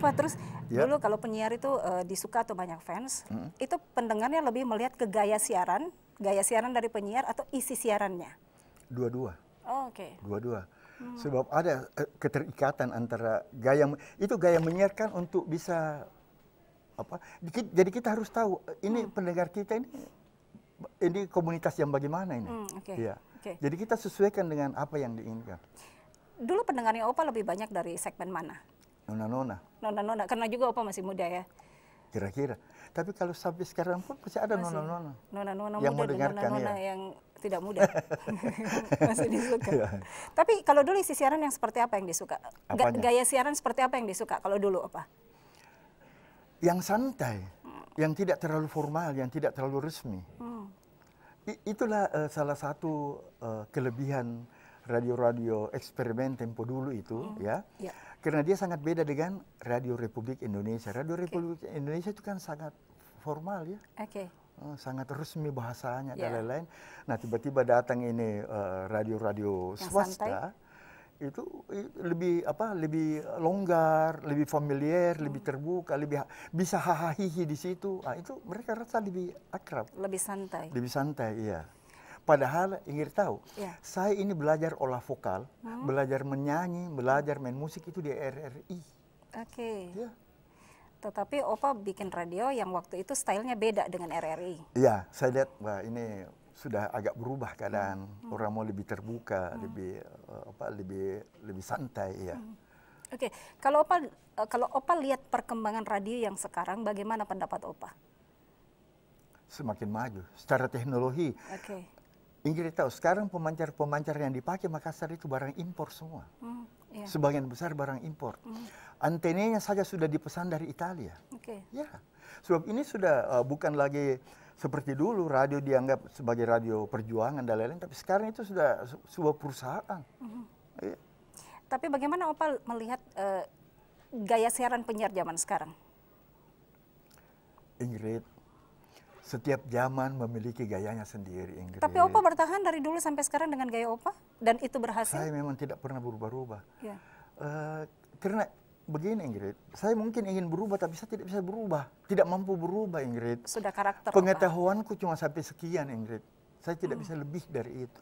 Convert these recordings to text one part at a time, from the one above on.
Opa, terus Ya. dulu kalau penyiar itu disuka atau banyak fans, itu pendengarnya lebih melihat ke gaya siaran dari penyiar atau isi siarannya? Dua-dua. Oh, oke. Dua-dua. Sebab ada keterikatan antara gaya menyiarkan untuk bisa apa? Jadi kita harus tahu ini pendengar kita ini komunitas yang bagaimana ini. Oke. Iya. Oke. Jadi kita sesuaikan dengan apa yang diinginkan. Dulu pendengarnya Opa lebih banyak dari segmen mana? Nona-nona. Nona-nona, karena juga Opa masih muda ya. Kira-kira. Tapi kalau sampai sekarang pun masih ada nona-nona. Nona-nona yang muda dan mendengarkan, nona-nona ya. yang tidak muda. Masih disuka. Iya. Tapi kalau dulu isi siaran yang seperti apa yang disuka? Apanya? Gaya siaran seperti apa yang disuka kalau dulu Opa? Yang santai, yang tidak terlalu formal, yang tidak terlalu resmi. Itulah salah satu kelebihan radio-radio eksperimen tempo dulu itu, ya. Ya. Karena dia sangat beda dengan Radio Republik Indonesia. Radio Republik Indonesia itu kan sangat formal, ya. Oke. Sangat resmi bahasanya Ya. dan lain-lain. Nah, tiba-tiba datang ini radio-radio Yang swasta. Itu lebih longgar, lebih familiar, lebih terbuka, lebih bisa hahaha di situ. Itu mereka rasa lebih akrab, Lebih santai. lebih santai, iya. Padahal ingin tahu, Ya. saya ini belajar olah vokal, belajar menyanyi, belajar main musik itu di RRI. Oke. Ya. Tetapi Opa bikin radio yang waktu itu stylenya beda dengan RRI. Iya, saya lihat wah ini sudah agak berubah keadaan. Orang mau lebih terbuka, lebih santai, ya. Oke. Kalau Opa lihat perkembangan radio yang sekarang, bagaimana pendapat Opa? Semakin maju secara teknologi. Oke. Ingrid tahu sekarang pemancar yang dipakai Makassar itu barang impor semua. Iya. Sebagian besar barang impor. Antenanya saja sudah dipesan dari Italia. Oke. Ya, sebab ini sudah bukan lagi seperti dulu radio dianggap sebagai radio perjuangan dan lain-lain, tapi sekarang itu sudah sebuah perusahaan. Ya. Tapi bagaimana Opa melihat gaya siaran penyiar zaman sekarang? Ingrid, setiap zaman memiliki gayanya sendiri, Ingrid. Tapi Opa bertahan dari dulu sampai sekarang dengan gaya Opa dan itu berhasil? Saya memang tidak pernah berubah-ubah. Ya. Karena begini, Ingrid, saya mungkin ingin berubah tapi saya tidak bisa berubah, tidak mampu berubah, Ingrid. Sudah karakter Pengetahuanku cuma sampai sekian, Ingrid. Saya tidak bisa lebih dari itu.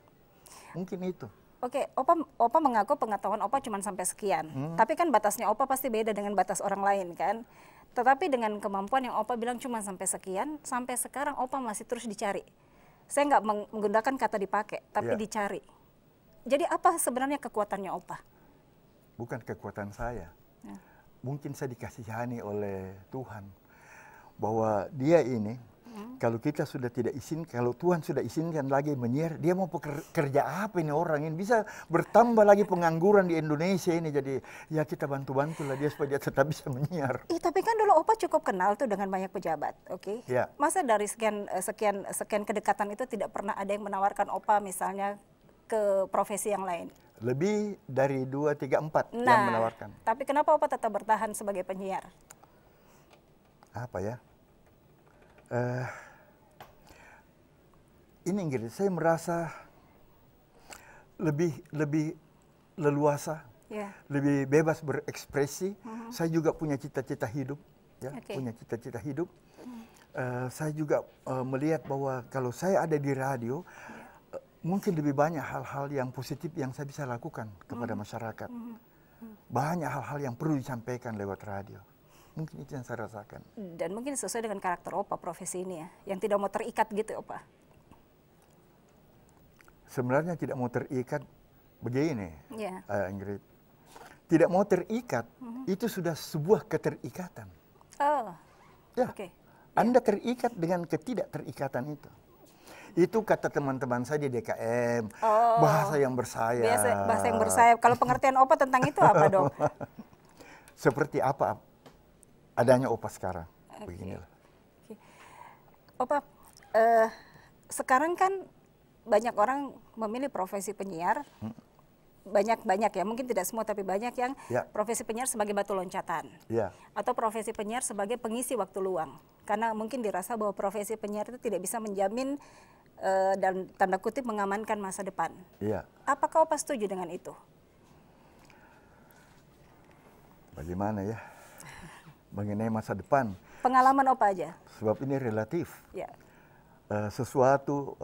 Mungkin itu. Oke, Opa mengaku pengetahuan Opa cuma sampai sekian. Tapi kan batasnya Opa pasti beda dengan batas orang lain kan. Tetapi dengan kemampuan yang Opa bilang cuma sampai sekian, sampai sekarang Opa masih terus dicari. Saya nggak menggunakan kata dipakai, tapi dicari. Jadi apa sebenarnya kekuatannya Opa? Bukan kekuatan saya. Mungkin saya dikasihani oleh Tuhan. Bahwa dia ini, kalau kita sudah tidak kalau Tuhan sudah izinkan lagi menyiar, dia mau kerja apa ini orang ini? Bisa bertambah lagi pengangguran di Indonesia ini. Jadi ya kita bantu-bantulah dia supaya dia tetap bisa menyiar. Tapi kan dulu Opa cukup kenal tuh dengan banyak pejabat, oke? Ya. Masa dari sekian kedekatan itu tidak pernah ada yang menawarkan Opa misalnya ke profesi yang lain? Lebih dari 2, 3, 4 yang menawarkan. Tapi kenapa Opa tetap bertahan sebagai penyiar? Apa ya? Ini Ingrid, saya merasa lebih leluasa, lebih bebas berekspresi. Saya juga punya cita-cita hidup, ya, punya cita-cita hidup. Saya juga melihat bahwa kalau saya ada di radio, mungkin lebih banyak hal-hal yang positif yang saya bisa lakukan kepada masyarakat. Banyak hal-hal yang perlu disampaikan lewat radio. Mungkin itu yang saya rasakan. Dan mungkin sesuai dengan karakter Opa profesi ini ya, yang tidak mau terikat gitu Opa. Sebenarnya tidak mau terikat begini, Ingrid. Tidak mau terikat, itu sudah sebuah keterikatan. Oh, ya. Anda terikat dengan ketidakterikatan itu. Itu kata teman-teman saya di DKM, bahasa yang bersayap. Bahasa yang bersayap. Kalau pengertian Opa tentang itu apa dong? Seperti apa adanya Opa sekarang, beginilah. Opa, sekarang kan banyak orang memilih profesi penyiar, banyak ya, mungkin tidak semua tapi banyak yang profesi penyiar sebagai batu loncatan, atau profesi penyiar sebagai pengisi waktu luang, karena mungkin dirasa bahwa profesi penyiar itu tidak bisa menjamin dan tanda kutip mengamankan masa depan. Apakah Opa setuju dengan itu? Bagaimana ya? mengenai masa depan. Pengalaman Opa aja? Sebab ini relatif. Ya. Sesuatu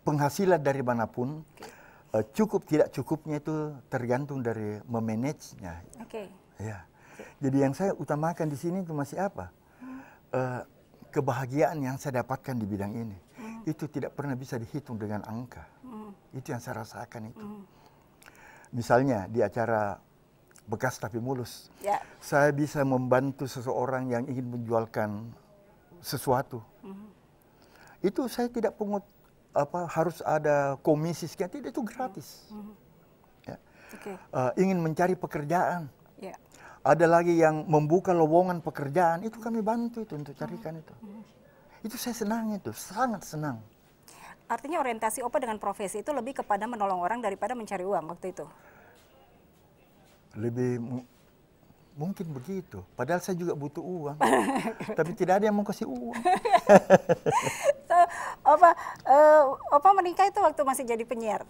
penghasilan dari manapun, cukup tidak cukupnya itu tergantung dari memanagenya. Ya. Jadi yang saya utamakan di sini itu masih apa? Kebahagiaan yang saya dapatkan di bidang ini. Itu tidak pernah bisa dihitung dengan angka. Itu yang saya rasakan itu. Misalnya di acara Bekas Tapi Mulus, saya bisa membantu seseorang yang ingin menjualkan sesuatu. Itu saya tidak pungut harus ada komisi sekian, tidak, itu gratis. Ya. Ingin mencari pekerjaan, ada lagi yang membuka lowongan pekerjaan, itu kami bantu itu untuk carikan itu. Itu saya senang, itu sangat senang. Artinya orientasi Opa dengan profesi itu lebih kepada menolong orang daripada mencari uang waktu itu? Lebih mungkin begitu. Padahal saya juga butuh uang. Tapi tidak ada yang mau kasih uang. So, Opa menikah itu waktu masih jadi penyiar?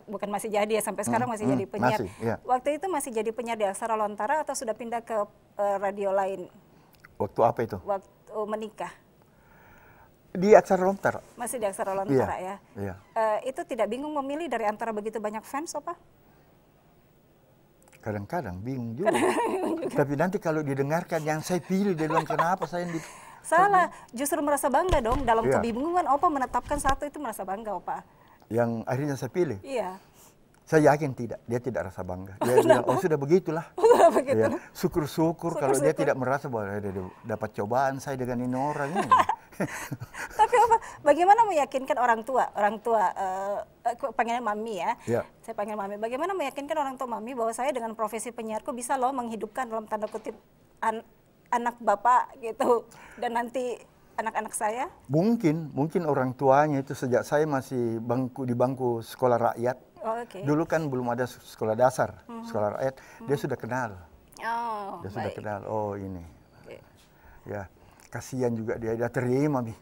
Bukan masih jadi ya, sampai sekarang masih jadi penyiar. Masih, ya. Waktu itu masih jadi penyiar di Aksara Lontara atau sudah pindah ke radio lain? Waktu apa itu? Waktu menikah. Di Aksara Lontara. Masih di Aksara Lontara, ya? Iya. Itu tidak bingung memilih dari antara begitu banyak fans, Opa? Kadang-kadang bingung juga. Tapi nanti kalau didengarkan yang saya pilih, dia bilang kenapa saya yang salah, justru merasa bangga dong. Dalam kebingungan Opa menetapkan satu, itu merasa bangga Opa. Yang akhirnya saya pilih? Iya. Saya yakin tidak, dia tidak rasa bangga. Dia bilang, oh sudah begitulah. Ya, syukur-syukur kalau dia tidak merasa bahwa dia dapat cobaan saya dengan ini orang ini. Tapi Opa, bagaimana meyakinkan orang tua? Panggilnya Mami ya. Saya panggil Mami. Bagaimana meyakinkan orang tua Mami bahwa saya dengan profesi penyiarku bisa loh menghidupkan dalam tanda kutip anak Bapak gitu, dan nanti anak-anak saya? Mungkin orang tuanya itu sejak saya masih di bangku sekolah rakyat. Dulu kan belum ada sekolah dasar, sekolah rakyat, dia sudah kenal. Dia sudah kenal, oh ini. Ya. Kasihan juga dia terima, Mami.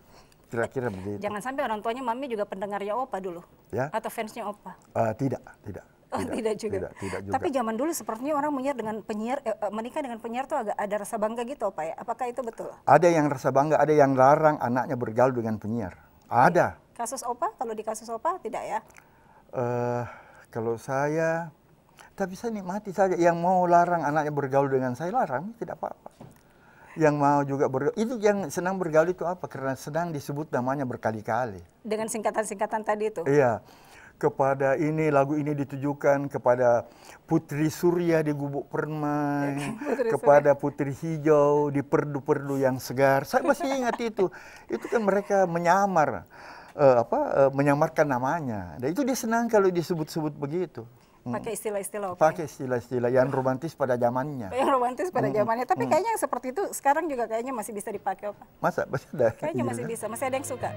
Kira-kira begitu. Jangan sampai orang tuanya Mami juga pendengarnya Opa dulu? Ya? Atau fansnya Opa? Tidak. Tidak juga. Tapi zaman dulu sepertinya orang menikah dengan penyiar tuh agak ada rasa bangga gitu, Opa ya? Apakah itu betul? Ada yang rasa bangga, ada yang larang anaknya bergaul dengan penyiar. Ada. Kasus Opa? Kalau di kasus Opa tidak ya? Kalau saya, tapi saya nikmati saja. Yang mau larang anaknya bergaul dengan saya, larang, tidak apa-apa. Yang mau juga bergaul, itu yang senang bergaul itu apa? Karena senang disebut namanya berkali-kali. Dengan singkatan-singkatan tadi itu? Iya. Kepada ini, lagu ini ditujukan kepada Putri Surya di Gubuk Permai, kepada Putri Hijau di Perdu-Perdu yang segar. Saya masih ingat itu. Itu kan mereka menyamarkan namanya. Dan itu dia senang kalau disebut-sebut begitu. Pakai istilah-istilah. Pakai istilah-istilah yang romantis pada zamannya. Yang romantis pada zamannya. Tapi kayaknya yang seperti itu sekarang juga kayaknya masih bisa dipakai, Pak. Masa? Masih ada? Kayaknya masih bisa. Masih ada yang suka.